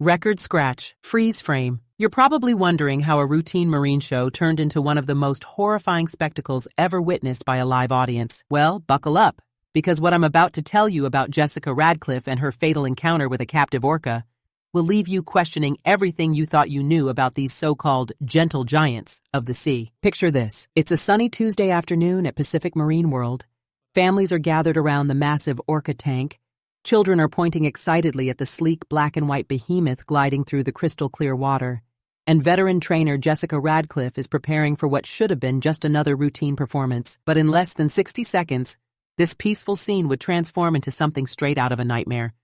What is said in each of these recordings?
Record scratch, freeze frame. You're probably wondering how a routine marine show turned into one of the most horrifying spectacles ever witnessed by a live audience. Well, buckle up, because what I'm about to tell you about Jessica Radcliffe and her fatal encounter with a captive orca will leave you questioning everything you thought you knew about these so-called gentle giants of the sea. Picture this. It's a sunny Tuesday afternoon at Pacific Marine World. Families are gathered around the massive ORCA tank. Children are pointing excitedly at the sleek black and white behemoth gliding through the crystal clear water. And veteran trainer Jessica Radcliffe is preparing for what should have been just another routine performance. But in less than 60 seconds, this peaceful scene would transform into something straight out of a nightmare.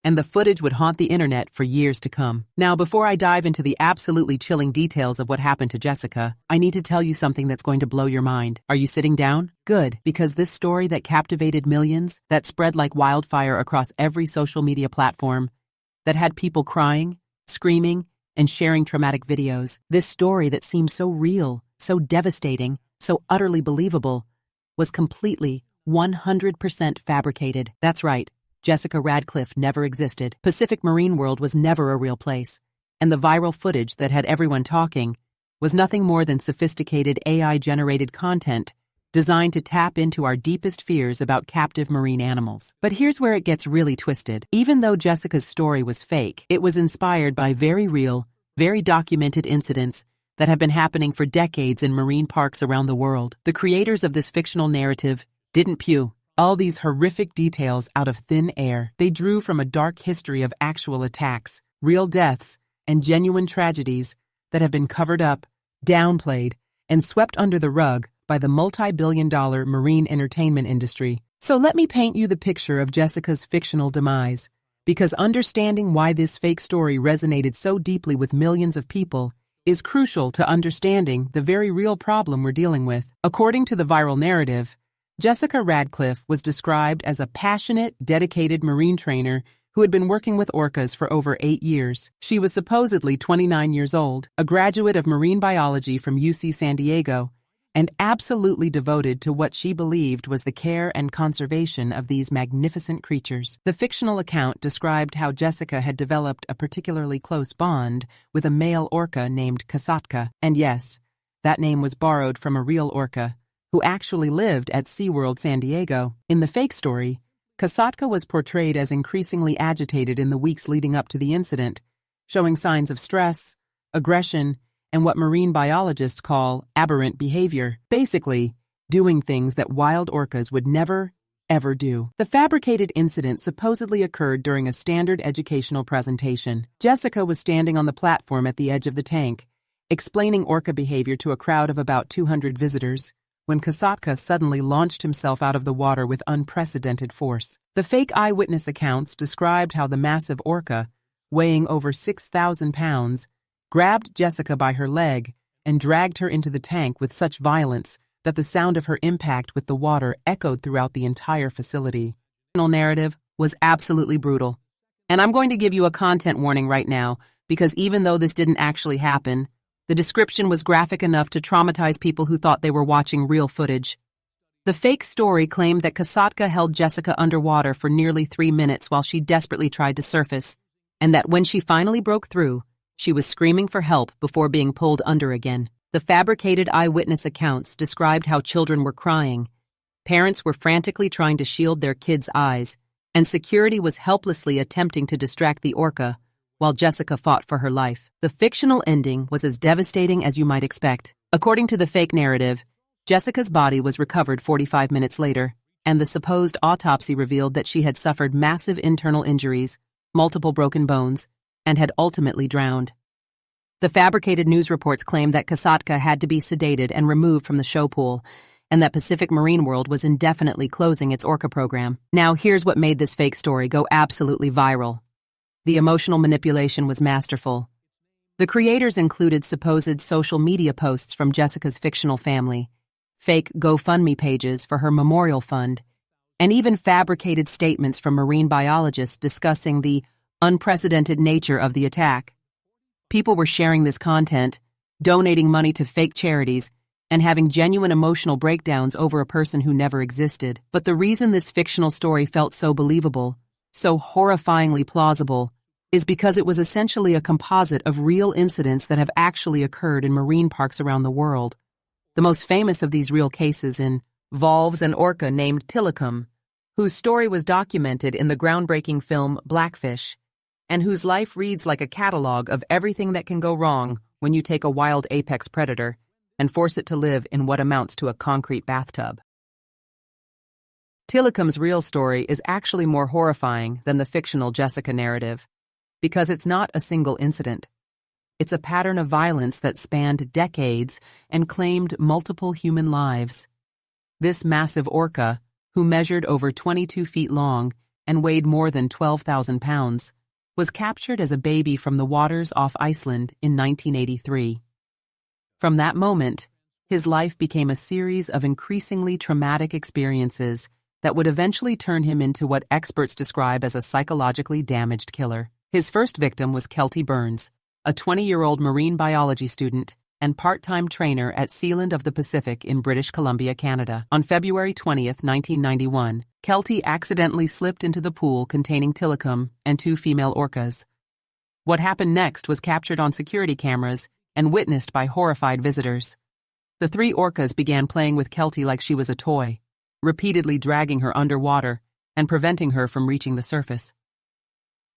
And the footage would haunt the internet for years to come. Now, before I dive into the absolutely chilling details of what happened to Jessica, I need to tell you something that's going to blow your mind. Are you sitting down? Good, because this story that captivated millions, that spread like wildfire across every social media platform, that had people crying, screaming, and sharing traumatic videos, this story that seemed so real, so devastating, so utterly believable, was completely 100% fabricated. That's right. Jessica Radcliffe never existed. Pacific Marine World was never a real place, and the viral footage that had everyone talking was nothing more than sophisticated AI-generated content designed to tap into our deepest fears about captive marine animals. But here's where it gets really twisted. Even though Jessica's story was fake, it was inspired by very real, very documented incidents that have been happening for decades in marine parks around the world. The creators of this fictional narrative didn't pew all these horrific details out of thin air. They drew from a dark history of actual attacks, real deaths, and genuine tragedies that have been covered up, downplayed, and swept under the rug by the multi-billion-dollar marine entertainment industry. So let me paint you the picture of Jessica's fictional demise, because understanding why this fake story resonated so deeply with millions of people is crucial to understanding the very real problem we're dealing with. According to the viral narrative, Jessica Radcliffe was described as a passionate, dedicated marine trainer who had been working with orcas for over 8 years. She was supposedly 29 years old, a graduate of marine biology from UC San Diego, and absolutely devoted to what she believed was the care and conservation of these magnificent creatures. The fictional account described how Jessica had developed a particularly close bond with a male orca named Kasatka. And yes, that name was borrowed from a real orca, who actually lived at SeaWorld San Diego. In the fake story, Kasatka was portrayed as increasingly agitated in the weeks leading up to the incident, showing signs of stress, aggression, and what marine biologists call aberrant behavior, basically doing things that wild orcas would never, ever do. The fabricated incident supposedly occurred during a standard educational presentation. Jessica was standing on the platform at the edge of the tank, explaining orca behavior to a crowd of about 200 visitors, when Kasatka suddenly launched himself out of the water with unprecedented force. The fake eyewitness accounts described how the massive orca, weighing over 6,000 pounds, grabbed Jessica by her leg and dragged her into the tank with such violence that the sound of her impact with the water echoed throughout the entire facility. The original narrative was absolutely brutal. And I'm going to give you a content warning right now, because even though this didn't actually happen, the description was graphic enough to traumatize people who thought they were watching real footage. The fake story claimed that Kasatka held Jessica underwater for nearly 3 minutes while she desperately tried to surface, and that when she finally broke through, she was screaming for help before being pulled under again. The fabricated eyewitness accounts described how children were crying, parents were frantically trying to shield their kids' eyes, and security was helplessly attempting to distract the orca while Jessica fought for her life. The fictional ending was as devastating as you might expect. According to the fake narrative, Jessica's body was recovered 45 minutes later, and the supposed autopsy revealed that she had suffered massive internal injuries, multiple broken bones, and had ultimately drowned. The fabricated news reports claimed that Kasatka had to be sedated and removed from the show pool, and that Pacific Marine World was indefinitely closing its orca program. Now here's what made this fake story go absolutely viral. The emotional manipulation was masterful. The creators included supposed social media posts from Jessica's fictional family, fake GoFundMe pages for her memorial fund, and even fabricated statements from marine biologists discussing the unprecedented nature of the attack. People were sharing this content, donating money to fake charities, and having genuine emotional breakdowns over a person who never existed. But the reason this fictional story felt so believable, so horrifyingly plausible, is because it was essentially a composite of real incidents that have actually occurred in marine parks around the world. The most famous of these real cases involves an orca named Tilikum, whose story was documented in the groundbreaking film Blackfish, and whose life reads like a catalog of everything that can go wrong when you take a wild apex predator and force it to live in what amounts to a concrete bathtub. Tilikum's real story is actually more horrifying than the fictional Jessica narrative, because it's not a single incident. It's a pattern of violence that spanned decades and claimed multiple human lives. This massive orca, who measured over 22 feet long and weighed more than 12,000 pounds, was captured as a baby from the waters off Iceland in 1983. From that moment, his life became a series of increasingly traumatic experiences that would eventually turn him into what experts describe as a psychologically damaged killer. His first victim was Kelty Burns, a 20-year-old marine biology student and part-time trainer at Sealand of the Pacific in British Columbia, Canada. On February 20, 1991, Kelty accidentally slipped into the pool containing Tilikum and two female orcas. What happened next was captured on security cameras and witnessed by horrified visitors. The three orcas began playing with Kelty like she was a toy, repeatedly dragging her underwater and preventing her from reaching the surface.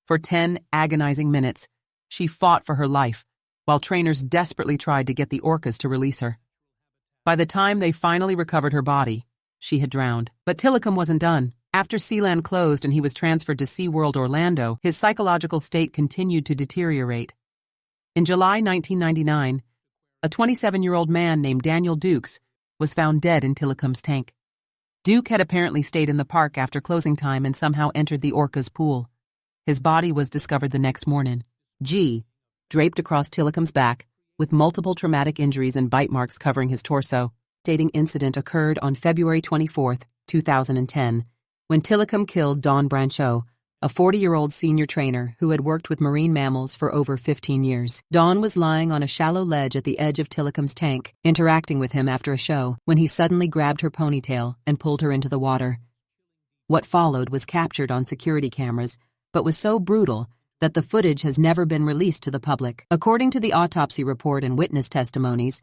For 10 agonizing minutes, she fought for her life, while trainers desperately tried to get the orcas to release her. By the time they finally recovered her body, she had drowned. But Tilikum wasn't done. After Sealand closed and he was transferred to SeaWorld Orlando, his psychological state continued to deteriorate. In July 1999, a 27-year-old man named Daniel Dukes was found dead in Tilikum's tank. Duke had apparently stayed in the park after closing time and somehow entered the orca's pool. His body was discovered the next morning, draped across Tilikum's back, with multiple traumatic injuries and bite marks covering his torso. The devastating incident occurred on February 24, 2010, when Tilikum killed Dawn Brancheau, a 40-year-old senior trainer who had worked with marine mammals for over 15 years. Dawn was lying on a shallow ledge at the edge of Tilikum's tank, interacting with him after a show, when he suddenly grabbed her ponytail and pulled her into the water. What followed was captured on security cameras, but was so brutal that the footage has never been released to the public. According to the autopsy report and witness testimonies,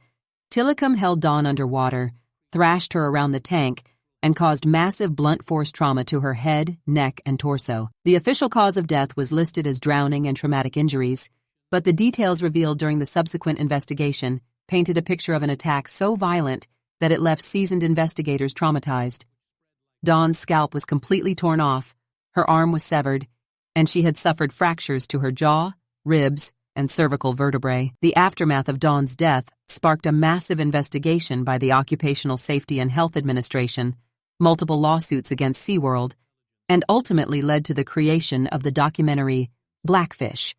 Tilikum held Dawn underwater, thrashed her around the tank, and caused massive blunt force trauma to her head, neck, and torso. The official cause of death was listed as drowning and traumatic injuries, but the details revealed during the subsequent investigation painted a picture of an attack so violent that it left seasoned investigators traumatized. Dawn's scalp was completely torn off, her arm was severed, and she had suffered fractures to her jaw, ribs, and cervical vertebrae. The aftermath of Dawn's death sparked a massive investigation by the Occupational Safety and Health Administration, multiple lawsuits against SeaWorld, and ultimately led to the creation of the documentary Blackfish,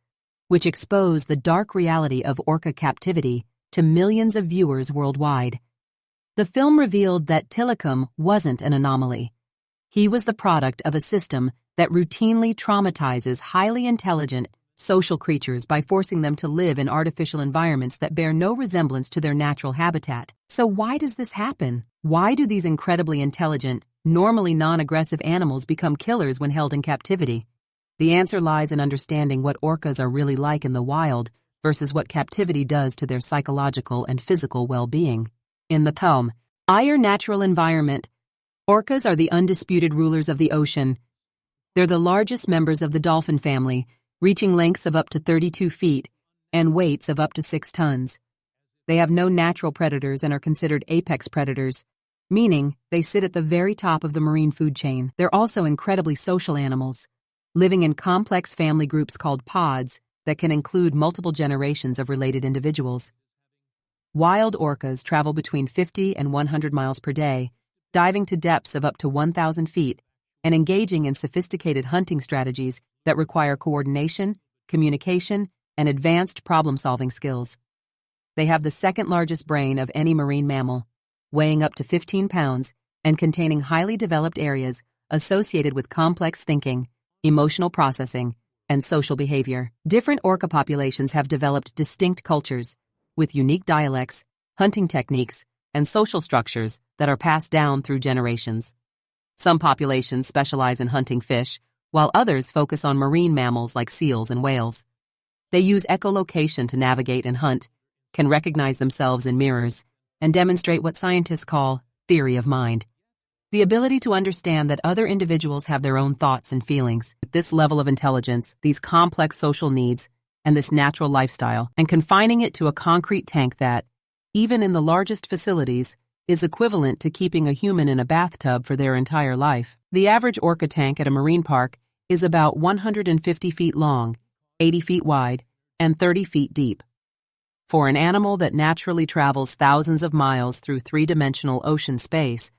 which exposed the dark reality of orca captivity to millions of viewers worldwide. The film revealed that Tilikum wasn't an anomaly. He was the product of a system that routinely traumatizes highly intelligent, social creatures by forcing them to live in artificial environments that bear no resemblance to their natural habitat. So why does this happen? Why do these incredibly intelligent, normally non-aggressive animals become killers when held in captivity? The answer lies in understanding what orcas are really like in the wild versus what captivity does to their psychological and physical well-being. In the poem, Our Natural Environment, orcas are the undisputed rulers of the ocean. They're the largest members of the dolphin family, reaching lengths of up to 32 feet and weights of up to 6 tons. They have no natural predators and are considered apex predators, meaning they sit at the very top of the marine food chain. They're also incredibly social animals, living in complex family groups called pods that can include multiple generations of related individuals. Wild orcas travel between 50 and 100 miles per day, diving to depths of up to 1,000 feet, and engaging in sophisticated hunting strategies that require coordination, communication, and advanced problem-solving skills. They have the second largest brain of any marine mammal, weighing up to 15 pounds and containing highly developed areas associated with complex thinking, emotional processing, and social behavior. Different orca populations have developed distinct cultures, with unique dialects, hunting techniques, and social structures that are passed down through generations. Some populations specialize in hunting fish, while others focus on marine mammals like seals and whales. They use echolocation to navigate and hunt, can recognize themselves in mirrors, and demonstrate what scientists call theory of mind. The ability to understand that other individuals have their own thoughts and feelings. With this level of intelligence, these complex social needs, and this natural lifestyle, and confining it to a concrete tank that, even in the largest facilities, is equivalent to keeping a human in a bathtub for their entire life. The average orca tank at a marine park is about 150 feet long, 80 feet wide, and 30 feet deep. For an animal that naturally travels thousands of miles through three-dimensional ocean space,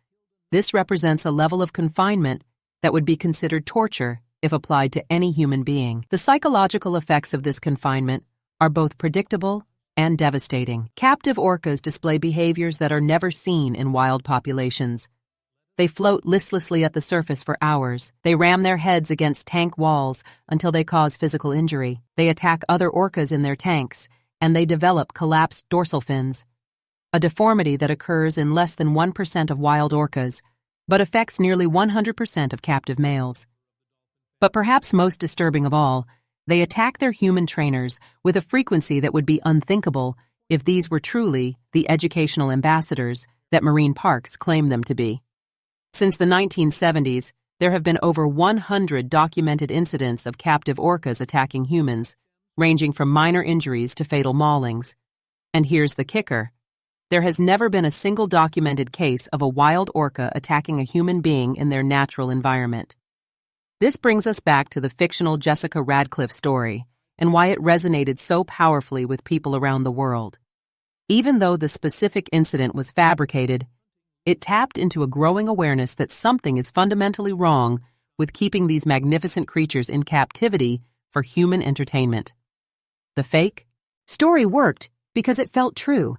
this represents a level of confinement that would be considered torture if applied to any human being. The psychological effects of this confinement are both predictable and devastating. Captive orcas display behaviors that are never seen in wild populations. They float listlessly at the surface for hours. They ram their heads against tank walls until they cause physical injury. They attack other orcas in their tanks, and they develop collapsed dorsal fins, a deformity that occurs in less than 1% of wild orcas, but affects nearly 100% of captive males. But perhaps most disturbing of all, they attack their human trainers with a frequency that would be unthinkable if these were truly the educational ambassadors that marine parks claim them to be. Since the 1970s, there have been over 100 documented incidents of captive orcas attacking humans, ranging from minor injuries to fatal maulings. And here's the kicker. There has never been a single documented case of a wild orca attacking a human being in their natural environment. This brings us back to the fictional Jessica Radcliffe story and why it resonated so powerfully with people around the world. Even though the specific incident was fabricated, it tapped into a growing awareness that something is fundamentally wrong with keeping these magnificent creatures in captivity for human entertainment. The fake story worked because it felt true,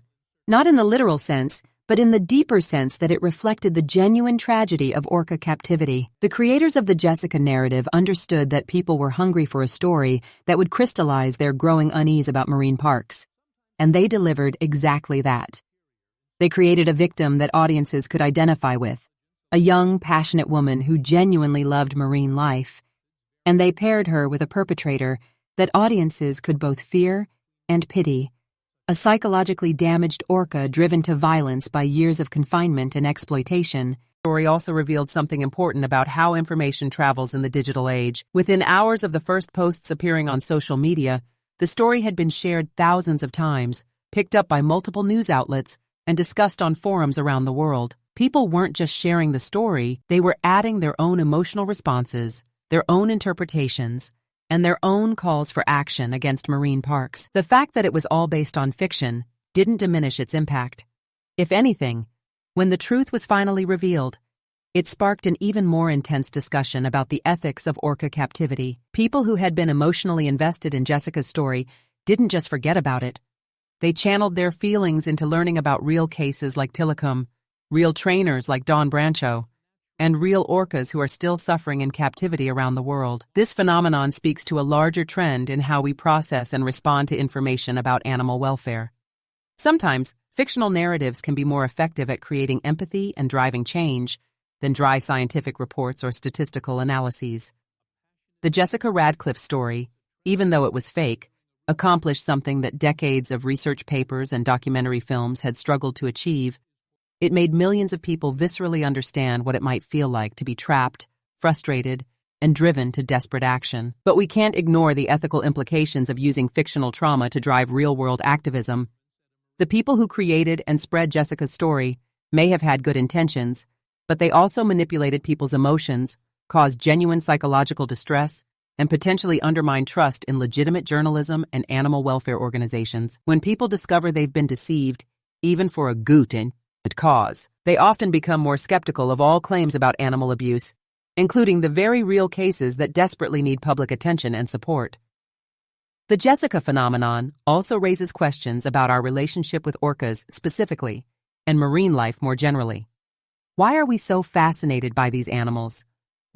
not in the literal sense, but in the deeper sense that it reflected the genuine tragedy of orca captivity. The creators of the Jessica narrative understood that people were hungry for a story that would crystallize their growing unease about marine parks, and they delivered exactly that. They created a victim that audiences could identify with, a young, passionate woman who genuinely loved marine life, and they paired her with a perpetrator that audiences could both fear and pity, a psychologically damaged orca driven to violence by years of confinement and exploitation. The story also revealed something important about how information travels in the digital age. Within hours of the first posts appearing on social media, the story had been shared thousands of times, picked up by multiple news outlets, and discussed on forums around the world. People weren't just sharing the story, they were adding their own emotional responses, their own interpretations, and their own calls for action against marine parks. The fact that it was all based on fiction didn't diminish its impact. If anything, when the truth was finally revealed, it sparked an even more intense discussion about the ethics of orca captivity. People who had been emotionally invested in Jessica's story didn't just forget about it. They channeled their feelings into learning about real cases like Tilikum, real trainers like Don Brancho, and real orcas who are still suffering in captivity around the world. This phenomenon speaks to a larger trend in how we process and respond to information about animal welfare. Sometimes, fictional narratives can be more effective at creating empathy and driving change than dry scientific reports or statistical analyses. The Jessica Radcliffe story, even though it was fake, accomplished something that decades of research papers and documentary films had struggled to achieve. It made millions of people viscerally understand what it might feel like to be trapped, frustrated, and driven to desperate action. But we can't ignore the ethical implications of using fictional trauma to drive real-world activism. The people who created and spread Jessica's story may have had good intentions, but they also manipulated people's emotions, caused genuine psychological distress, and potentially undermined trust in legitimate journalism and animal welfare organizations. When people discover they've been deceived, even for a good cause, they often become more skeptical of all claims about animal abuse, including the very real cases that desperately need public attention and support. The Jessica phenomenon also raises questions about our relationship with orcas specifically, and marine life more generally. Why are we so fascinated by these animals?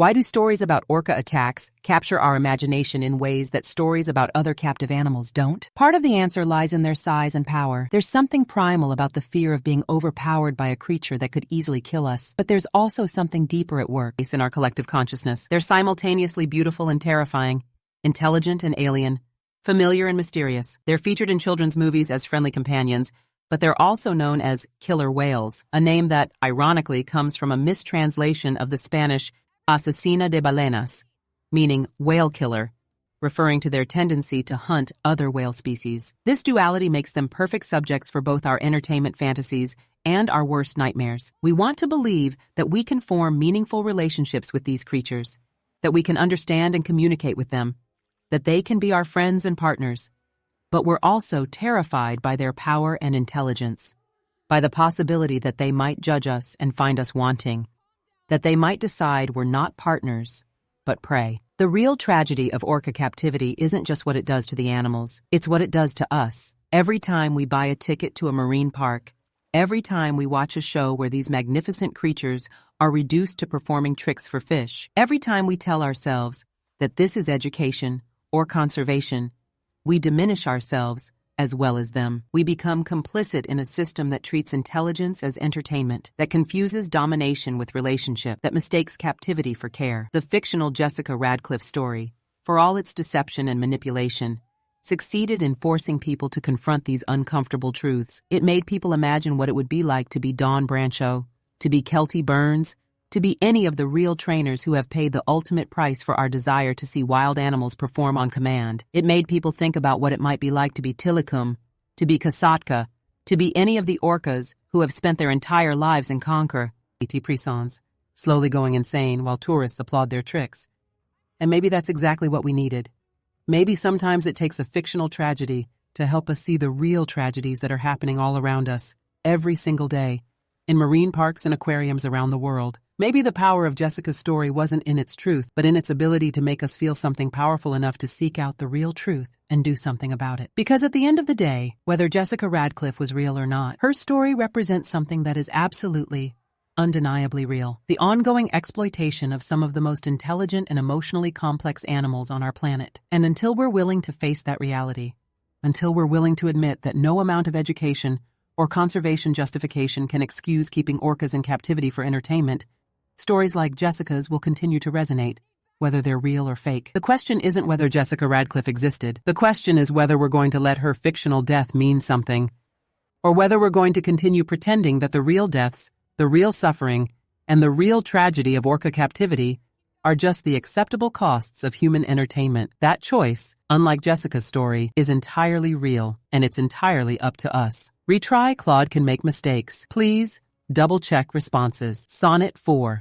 Why do stories about orca attacks capture our imagination in ways that stories about other captive animals don't? Part of the answer lies in their size and power. There's something primal about the fear of being overpowered by a creature that could easily kill us. But there's also something deeper at work in our collective consciousness. They're simultaneously beautiful and terrifying, intelligent and alien, familiar and mysterious. They're featured in children's movies as friendly companions, but they're also known as killer whales, a name that, ironically, comes from a mistranslation of the Spanish asesina de balenas, meaning whale killer, referring to their tendency to hunt other whale species. This duality makes them perfect subjects for both our entertainment fantasies and our worst nightmares. We want to believe that we can form meaningful relationships with these creatures, that we can understand and communicate with them, that they can be our friends and partners. But we're also terrified by their power and intelligence, by the possibility that they might judge us and find us wanting, that they might decide we're not partners, but prey. The real tragedy of orca captivity isn't just what it does to the animals, it's what it does to us. Every time we buy a ticket to a marine park, every time we watch a show where these magnificent creatures are reduced to performing tricks for fish, every time we tell ourselves that this is education or conservation, we diminish ourselves as well as them. We become complicit in a system that treats intelligence as entertainment, that confuses domination with relationship, that mistakes captivity for care. The fictional Jessica Radcliffe story, for all its deception and manipulation, succeeded in forcing people to confront these uncomfortable truths. It made people imagine what it would be like to be Dawn Brancheau, to be Kelty Burns, to be any of the real trainers who have paid the ultimate price for our desire to see wild animals perform on command. It made people think about what it might be like to be Tilikum, to be Kasatka, to be any of the orcas who have spent their entire lives in Conquer, prisons, slowly going insane while tourists applaud their tricks. And maybe that's exactly what we needed. Maybe sometimes it takes a fictional tragedy to help us see the real tragedies that are happening all around us, every single day, in marine parks and aquariums around the world. Maybe the power of Jessica's story wasn't in its truth, but in its ability to make us feel something powerful enough to seek out the real truth and do something about it. Because at the end of the day, whether Jessica Radcliffe was real or not, her story represents something that is absolutely, undeniably real. The ongoing exploitation of some of the most intelligent and emotionally complex animals on our planet. And until we're willing to face that reality, until we're willing to admit that no amount of education or conservation justification can excuse keeping orcas in captivity for entertainment, stories like Jessica's will continue to resonate, whether they're real or fake. The question isn't whether Jessica Radcliffe existed. The question is whether we're going to let her fictional death mean something, or whether we're going to continue pretending that the real deaths, the real suffering, and the real tragedy of orca captivity are just the acceptable costs of human entertainment. That choice, unlike Jessica's story, is entirely real, and it's entirely up to us. Retry. Claude can make mistakes. Please double-check responses. Sonnet 4.